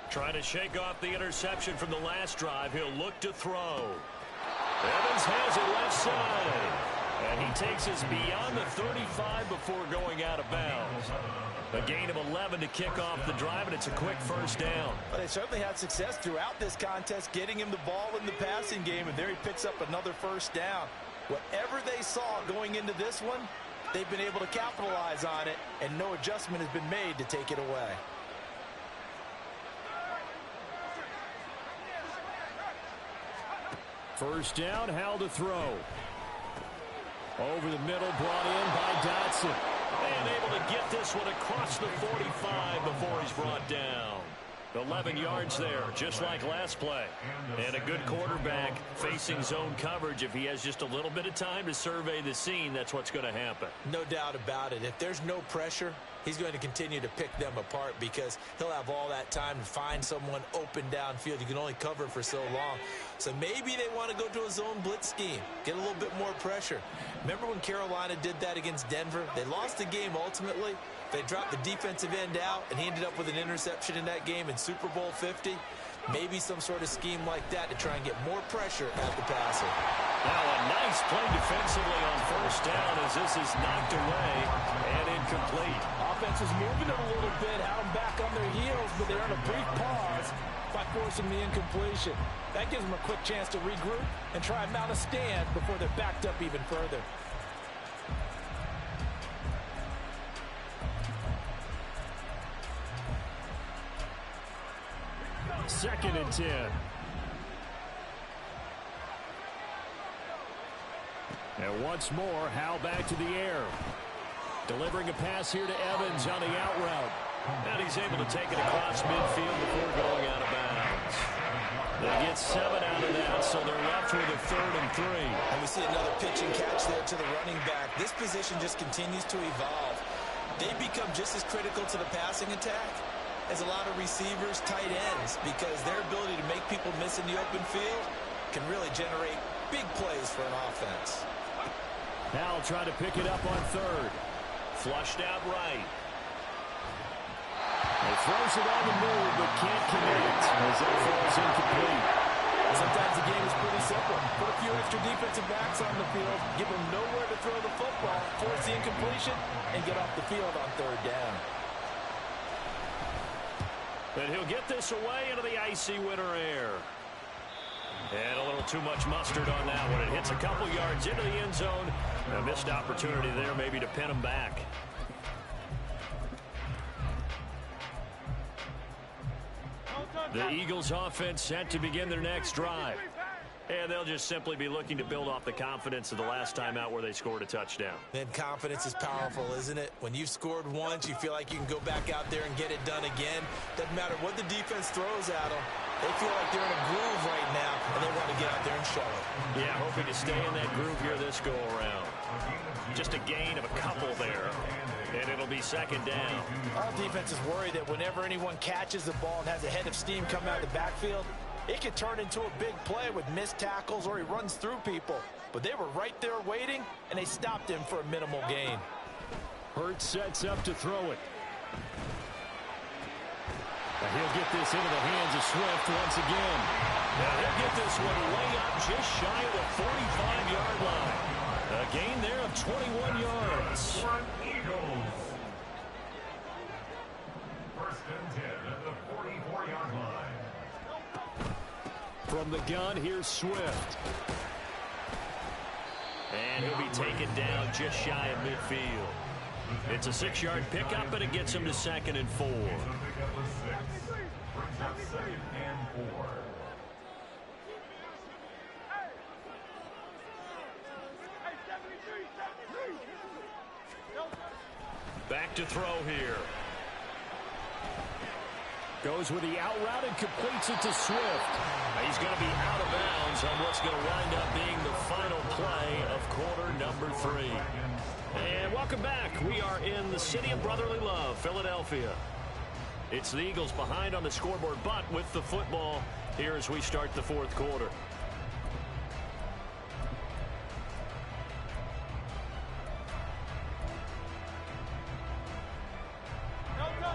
Trying to shake off the interception from the last drive. He'll look to throw. Evans has it left side. And he takes us beyond the 35 before going out of bounds. A gain of 11 to kick off the drive, and it's a quick first down. Well, they certainly had success throughout this contest, getting him the ball in the passing game, and there he picks up another first down. Whatever they saw going into this one, they've been able to capitalize on it, and no adjustment has been made to take it away. First down, Howell to throw. Over the middle, brought in by Dotson. And able to get this one across the 45 before he's brought down. 11 yards there, just like last play. And a good quarterback facing zone coverage. If he has just a little bit of time to survey the scene, that's what's going to happen. No doubt about it. If there's no pressure, he's going to continue to pick them apart because he'll have all that time to find someone open downfield. You can only cover for so long. So maybe they want to go to a zone blitz scheme, get a little bit more pressure. Remember when Carolina did that against Denver? They lost the game ultimately. They dropped the defensive end out, and he ended up with an interception in that game in Super Bowl 50. Maybe some sort of scheme like that to try and get more pressure at the passer. Now a nice play defensively on first down as this is knocked away and incomplete. Offense is moving it a little bit, had them back on their heels, but they're on a brief pause by forcing the incompletion. That gives them a quick chance to regroup and try and mount a stand before they're backed up even further. Second and 10. And once more, Howell back to the air. Delivering a pass here to Evans on the out route. And he's able to take it across midfield before going out of bounds. They get 7 out of that, so they're left with a 3rd and 3. And we see another pitch and catch there to the running back. This position just continues to evolve. They become just as critical to the passing attack as a lot of receivers, tight ends, because their ability to make people miss in the open field can really generate big plays for an offense. Howell trying to pick it up on 3rd. Flushed out right. He throws it on the move, but can't connect as that falls incomplete. Sometimes the game is pretty simple. Put a few extra defensive backs on the field, give them nowhere to throw the football, force the incompletion, and get off the field on 3rd down. But he'll get this away into the icy winter air. And a little too much mustard on that one. It hits a couple yards into the end zone. A missed opportunity there maybe to pin him back. The Eagles offense set to begin their next drive. And they'll just simply be looking to build off the confidence of the last time out where they scored a touchdown. Then confidence is powerful, isn't it? When you've scored once, you feel like you can go back out there and get it done again. Doesn't matter what the defense throws at them. They feel like they're in a groove right now, and they want to get out there and show it. Yeah, hoping to stay in that groove here this go-around. Just a gain of a couple there, and it'll be 2nd down. All defenses worry that whenever anyone catches the ball and has a head of steam coming out of the backfield, it could turn into a big play with missed tackles or he runs through people. But they were right there waiting, and they stopped him for a minimal gain. Hurts sets up to throw it. And he'll get this into the hands of Swift once again. Now he'll get this one way up just shy of the 45-yard line. A gain there of 21 yards. Eagles. 1st and 10 at the 44-yard line. From the gun, here's Swift. And he'll be taken down just shy of midfield. It's a 6-yard pickup, and it gets him to 2nd and 4. Brings up 2nd and 4. Back to throw here. Goes with the out route and completes it to Swift. He's going to be out of bounds on what's going to wind up being the final play of quarter number 3. And welcome back. We are in the city of brotherly love, Philadelphia. It's the Eagles behind on the scoreboard, but with the football here as we start the 4th quarter.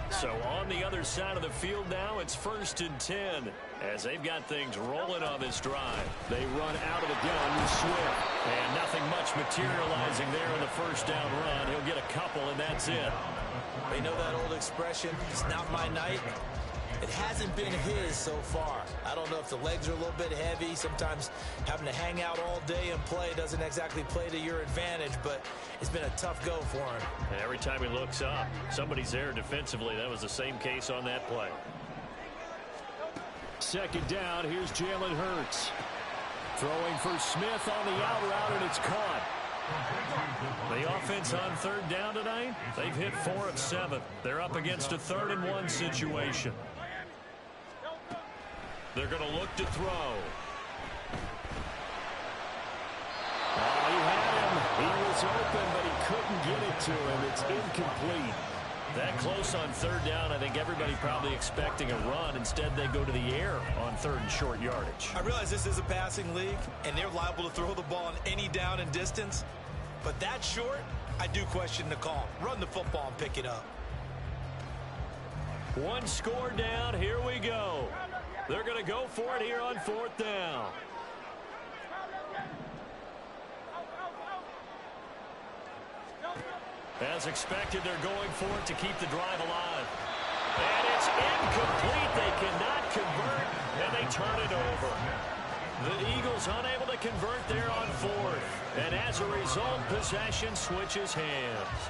So on the other side of the field now, it's 1st and 10 as they've got things rolling on this drive. They run out of the gun with Swift, and nothing much materializing there in the 1st down run. He'll get a couple, and that's it. They know that old expression, it's not my night. It hasn't been his so far. I don't know if the legs are a little bit heavy. Sometimes having to hang out all day and play doesn't exactly play to your advantage, but it's been a tough go for him. And every time he looks up, somebody's there defensively. That was the same case on that play. 2nd down, here's Jalen Hurts. Throwing for Smith on the out route, and it's caught. The offense on 3rd down tonight, they've hit 4 of 7. They're up against a 3rd and 1 situation. They're going to look to throw. Oh, he had him. He was open, but he couldn't get it to him. It's incomplete. That close on third down, I think everybody probably expecting a run. Instead, they go to the air on third and short yardage. I realize this is a passing league, and they're liable to throw the ball on any down and distance. But that short, I do question the call. Run the football and pick it up. One score down. Here we go. They're going to go for it here on fourth down. As expected, they're going for it to keep the drive alive. And it's incomplete. They cannot convert, and they turn it over. The Eagles unable to convert there on fourth. And as a result, possession switches hands.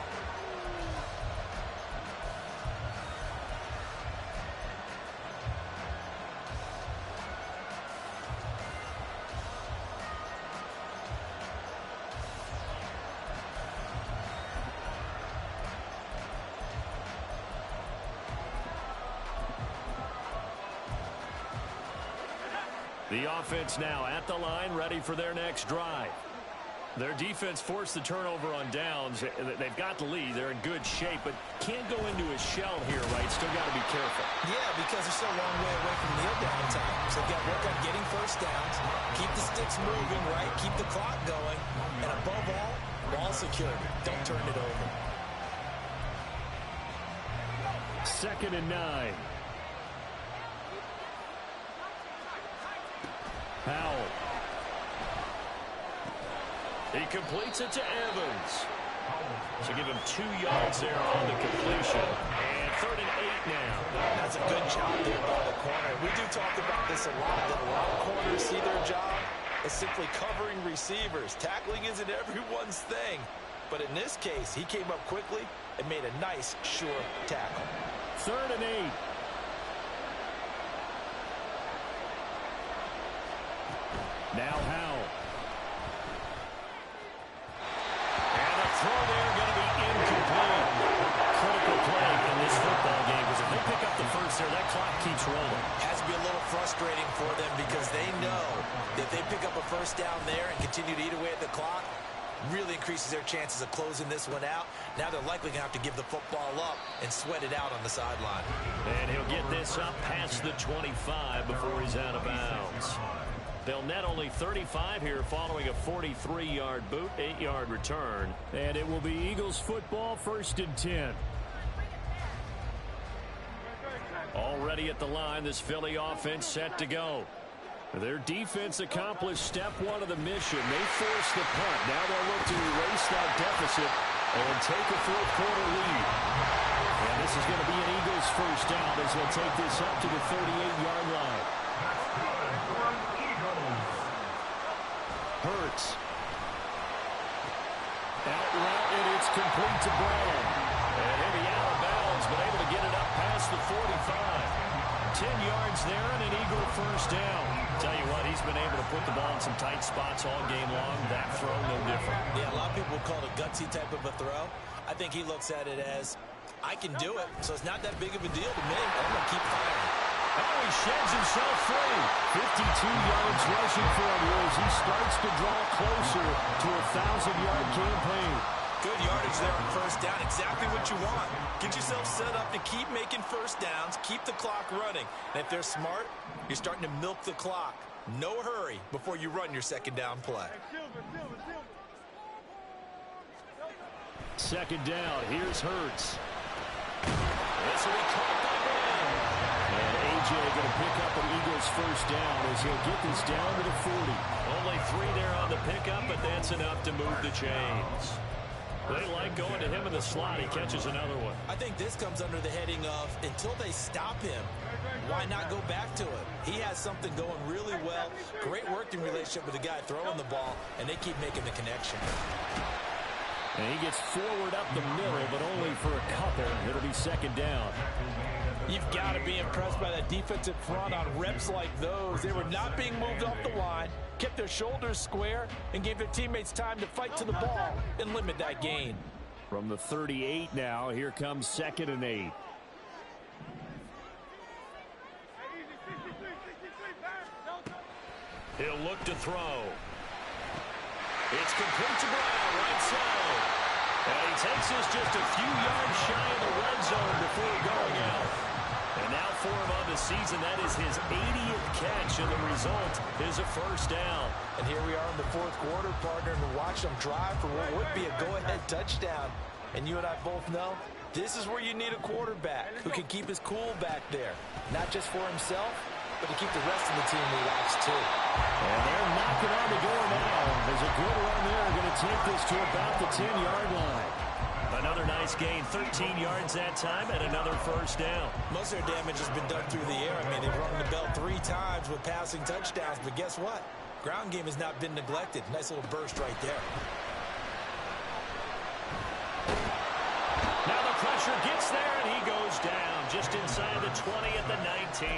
The offense now at the line, ready for their next drive. Their defense forced the turnover on downs. They've got the lead. They're in good shape, but can't go into a shell here, right? Still got to be careful. Yeah, because they're so a long way away from kneel down time. So they've got to work on getting first downs, keep the sticks moving, right? Keep the clock going. And above all, ball security. Don't turn it over. 2nd and 9. Powell. He completes it to Evans. So give him 2 yards there on the completion. And 3rd and 8 now. That's a good job there by the corner. We do talk about this a lot, that a lot of corners see their job as simply covering receivers. Tackling isn't everyone's thing. But in this case, he came up quickly and made a nice, sure tackle. 3rd and 8. Now Howell. And the throw there going to be incomplete. Critical play in this football game because if they pick up the first there, that clock keeps rolling. Has to be a little frustrating for them because they know that if they pick up a first down there and continue to eat away at the clock, really increases their chances of closing this one out. Now they're likely going to have to give the football up and sweat it out on the sideline. And he'll get this up past the 25 before he's out of bounds. They'll net only 35 here following a 43-yard boot, 8-yard return. And it will be Eagles football, 1st and 10. Already at the line, this Philly offense set to go. Their defense accomplished step 1 of the mission. They forced the punt. Now they'll look to erase that deficit and take a 4th-quarter lead. And this is going to be an Eagles first down as they'll take this up to the 38-yard line. Hurts. Out route, and it's complete to Brown. And he'll be out of bounds, but able to get it up past the 45. 10 yards there and an Eagle first down. Tell you what, he's been able to put the ball in some tight spots all game long. That throw, no different. Yeah, a lot of people would call it a gutsy type of a throw. I think he looks at it as, I can do it, so it's not that big of a deal to me. I'm going to keep firing. Oh, he sheds himself free. 52 yards rushing for him as he starts to draw closer to a 1,000-yard campaign. Good yardage there on first down. Exactly what you want. Get yourself set up to keep making first downs, keep the clock running. And if they're smart, you're starting to milk the clock. No hurry before you run your second down play. 2nd down. Here's Hurts. This will be caught by Brown. And A.J. going to pick up an Eagles first down as he'll get this down to the 40. Only 3 there on the pickup, but that's enough to move the chains. They like going to him in the slot. He catches another one. I think this comes under the heading of until they stop him, why not go back to it? He has something going really well. Great working relationship with the guy throwing the ball, and they keep making the connection. And he gets forward up the middle, but only for a couple. It'll be 2nd down. You've got to be impressed by that defensive front on reps like those. They were not being moved off the line, kept their shoulders square, and gave their teammates time to fight to the ball and limit that gain. From the 38 now, here comes 2nd and 8. He'll look to throw. It's complete to Brown, right side. And he takes us just a few yards shy of the red zone before going out. And now for him on the season, that is his 80th catch, and the result is a first down. And here we are in the fourth quarter, partner, and watch them drive for what would be a go-ahead touchdown. And you and I both know this is where you need a quarterback who can keep his cool back there, not just for himself, but to keep the rest of the team relaxed too. And they're knocking on the door now. There's a good run there. Going to take this to about the 10-yard line. Another nice gain, 13 yards that time, and another first down. Most of their damage has been done through the air. I mean, they've rung the bell 3 times with passing touchdowns, but guess what? Ground game has not been neglected. Nice little burst right there. Now the pressure gets there, and he goes down just inside the 20 at the 19.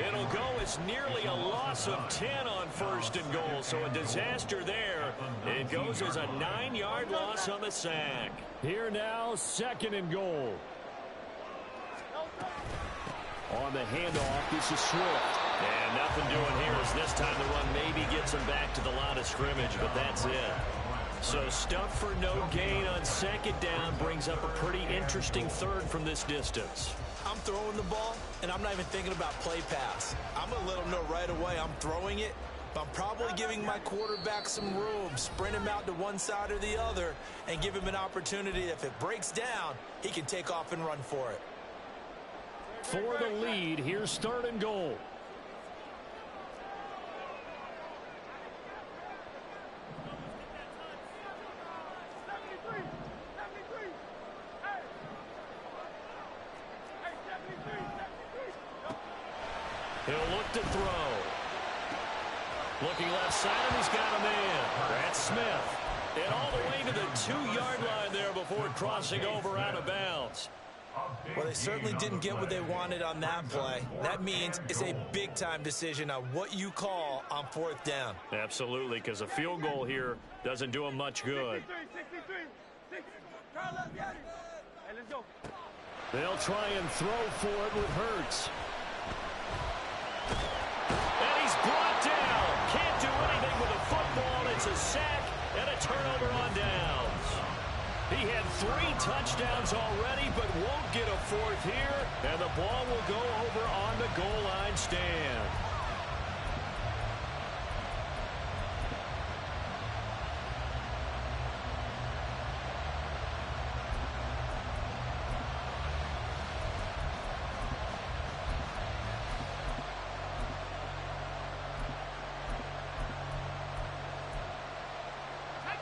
It'll go as nearly a loss of 10 on first and goal, so a disaster there. It goes as a 9-yard loss on the sack. Here now, second and goal. On the handoff, this is Swift. And nothing doing here as this time the run maybe gets him back to the line of scrimmage, but that's it. So stuff for no gain on second down brings up a pretty interesting third from this distance. I'm throwing the ball, and I'm not even thinking about play pass. I'm going to let them know right away I'm throwing it, but I'm probably giving my quarterback some room, sprint him out to one side or the other, and give him an opportunity. If it breaks down, he can take off and run for it. For the lead, here's third and goal. He'll look to throw. Looking left side, and he's got a man. That's Smith. And all the way to the 2-yard line there before crossing over out of bounds. Well, they certainly didn't get what they wanted on that play. That means it's a big-time decision on what you call on fourth down. Absolutely, because a field goal here doesn't do him much good. They'll try and throw for it with Hurts. And he's brought down. Can't do anything with a football. It's a sack and a turnover on downs. He had 3 touchdowns already, but won't get a fourth here. And the ball will go over on the goal line stand.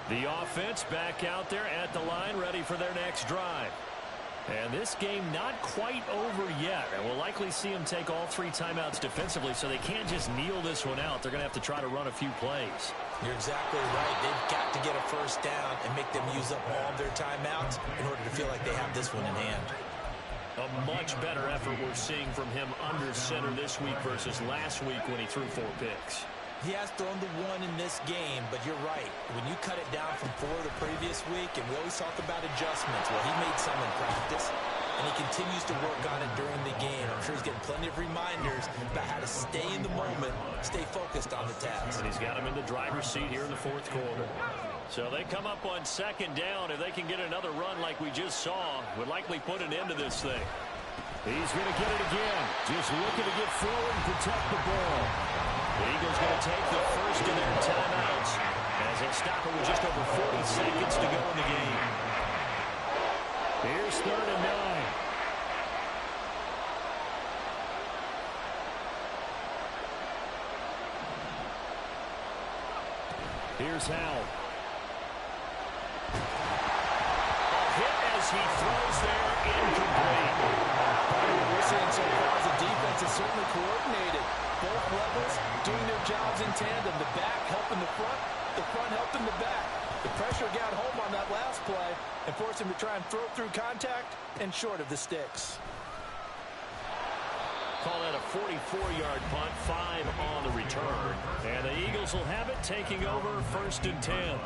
The offense back out there at the line, ready for their next drive. And this game not quite over yet. And we'll likely see them take all 3 timeouts defensively, so they can't just kneel this one out. They're going to have to try to run a few plays. You're exactly right. They've got to get a first down and make them use up all of their timeouts in order to feel like they have this one in hand. A much better effort we're seeing from him under center this week versus last week when he threw 4 picks. He has thrown the 1 in this game, but you're right. When you cut it down from 4 the previous week, and we always talk about adjustments, well, he made some in practice, and he continues to work on it during the game. I'm sure he's getting plenty of reminders about how to stay in the moment, stay focused on the task. And he's got him in the driver's seat here in the fourth quarter. So they come up on second down. If they can get another run like we just saw, would likely put an end to this thing. He's going to get it again. Just looking to get forward and protect the ball. The Eagles going to take the first of their timeouts as they stop it with just over 40 seconds to go in the game. Here's third and 9. Here's Howell. A hit as he throws there, incomplete. What we're seeing so far is the defense is certainly coordinated. Both levels doing their jobs in tandem. The back helping the front helping the back. The pressure got home on that last play and forced him to try and throw through contact and short of the sticks. Call that a 44-yard punt, 5 on the return. And the Eagles will have it, taking over first and 10.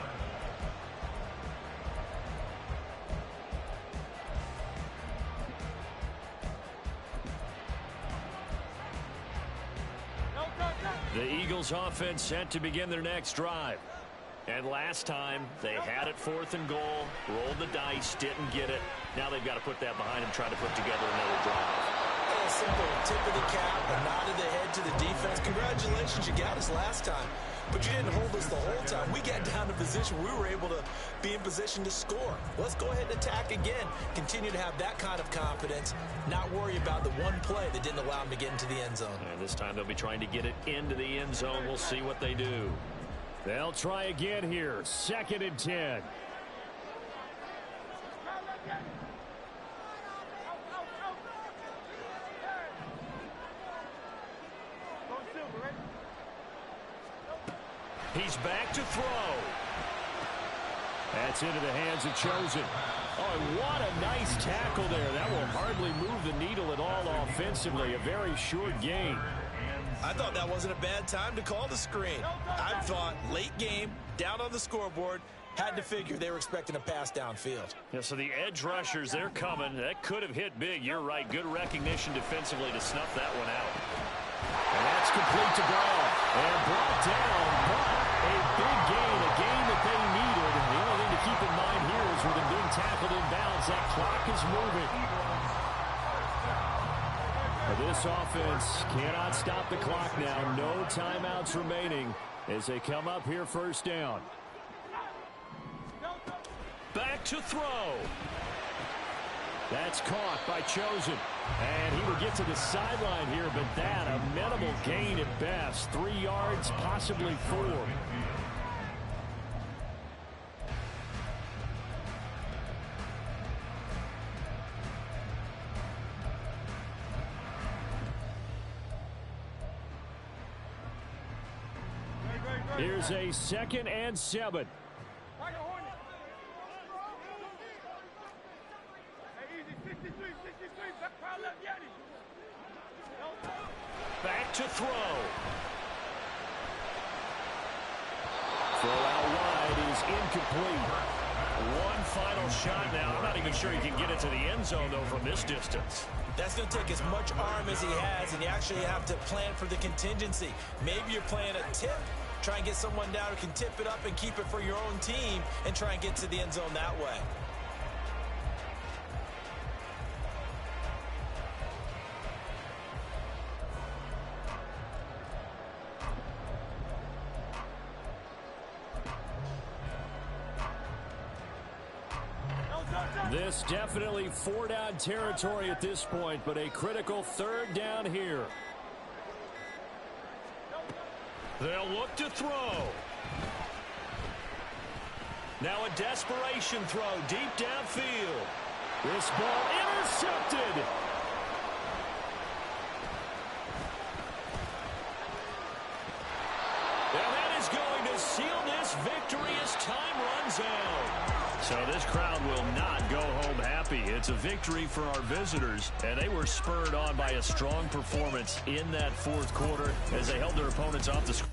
The Eagles offense set to begin their next drive. And last time, they had it 4th and goal, rolled the dice, didn't get it. Now they've got to put that behind them, try to put together another drive. A simple tip of the cap, a nod of the head to the defense. Congratulations, you got us last time. But you didn't hold us the whole time. We got down to position. We were able to be in position to score. Let's go ahead and attack again. Continue to have that kind of confidence. Not worry about the one play that didn't allow them to get into the end zone. And this time they'll be trying to get it into the end zone. We'll see what they do. They'll try again here. 2nd and 10. He's back to throw. That's into the hands of Chosen. Oh, and what a nice tackle there. That will hardly move the needle at all offensively. A very short gain. I thought that wasn't a bad time to call the screen. I thought late game, down on the scoreboard, had to figure they were expecting a pass downfield. Yeah, so the edge rushers, they're coming. That could have hit big. You're right. Good recognition defensively to snuff that one out. And that's complete to Brown. And brought down, but a big gain, a gain that they needed. And the only thing to keep in mind here is with him being tackled in bounds, that clock is moving. This offense cannot stop the clock now. No timeouts remaining as they come up here 1st down. Back to throw. That's caught by Chosen. And he will get to the sideline here, but that a minimal gain at best. 3 yards, possibly 4. Here's a 2nd and 7. Back to throw. Throw out wide is incomplete. One final shot now. I'm not even sure he can get it to the end zone, though, from this distance. That's going to take as much arm as he has, and you actually have to plan for the contingency. Maybe you're playing a tip. Try and get someone down who can tip it up and keep it for your own team and try and get to the end zone that way. This definitely 4-down territory at this point, but a critical 3rd down here. They'll look to throw. Now a desperation throw deep downfield. This ball intercepted. And that is going to seal this victory as time runs out. So this crowd will not go home happy. It's a victory for our visitors, and they were spurred on by a strong performance in that 4th quarter as they held their opponents off the score.